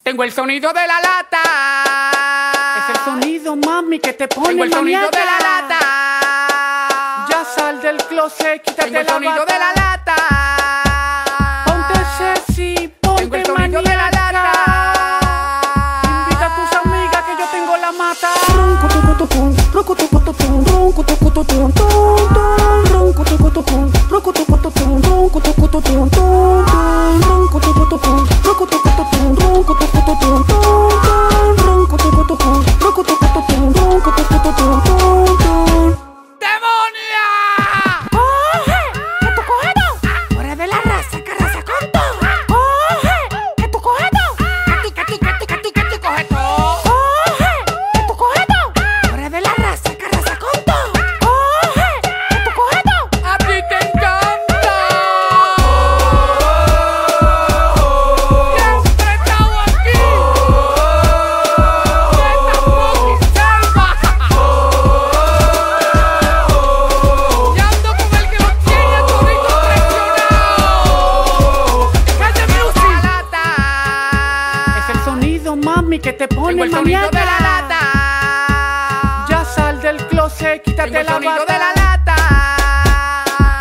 Tengo el sonido de la lata. Es el sonido, mami, que te pone Tengo el sonido maníaca. de la lata. Ya sal del closet, quítate Tengo el la sonido bata. de la lata. Ponte sexy, Tengo ponte el sonido de la maníaca. lata. Invita a tus amigas que yo tengo la mata. ¡Demonia! ¡Coge! ¡Que tú coges dos! ¡Tú eres de la raza, que arrasa con todo! ¡Coge! ¡Que tú coges dos! Que tú coges todo. ¡Coge! ¡Que tú coges dos! ¡Tú eres de la raza, que arrasa con todo! ¡Coge! ¡Que tú coges dos! A ti te encanta. Siempre he estado aquí. Esta fucking selva. Y ando con el que los tiene toditos presionados. ¡Calle Music! Lata. Es el sonido, mami, que te pone Tengo el sonido maníaca. de la lata. Ya sal del closet, quítate Tengo el la sonido bata. de la lata.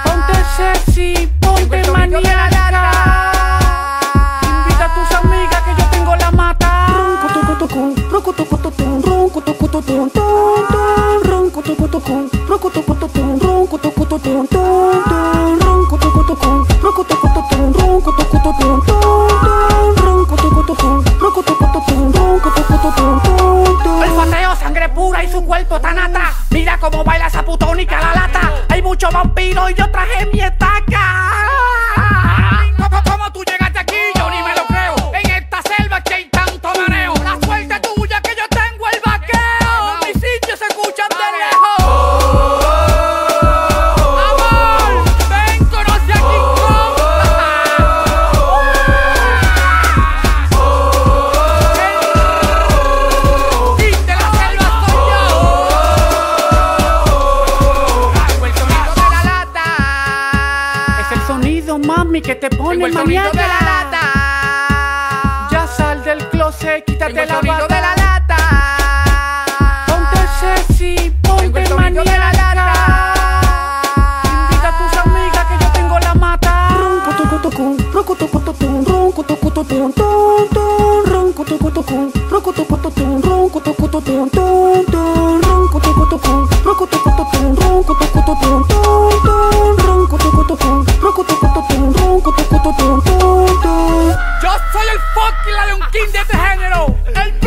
Ponte sexy, Tengo ponte el sonido de la maníaca. lata. Invita a tus amigas que yo tengo la mata. Olfateo, sangre pura y su cuerpo tan ata. Mira cómo baila esa putónica la lata. Hay muchos vampiros y yo traje mi estaca. ¿Cómo tú llegaste aquí? Yo ni me lo creo. En esta selva que hay tanto mareo. La suerte tuya que yo tengo el vaqueo. Mis sitios se escuchan de lejos. Amor, ven, conoce a King Kong. El king de la selva soy yo. Tengo el sonido de la lata. Es el sonido, mami, que te Tengo pone el sonido de la maníaca. lata. Ya sal del closet, quítate Tengo el la sonido bata. de la lata. Ponte sexy, Tengo ponte el sonido de la maníaca. lata. Invita a tus amigas que yo tengo la mata. Yo soy el fucking Lion King de este género. El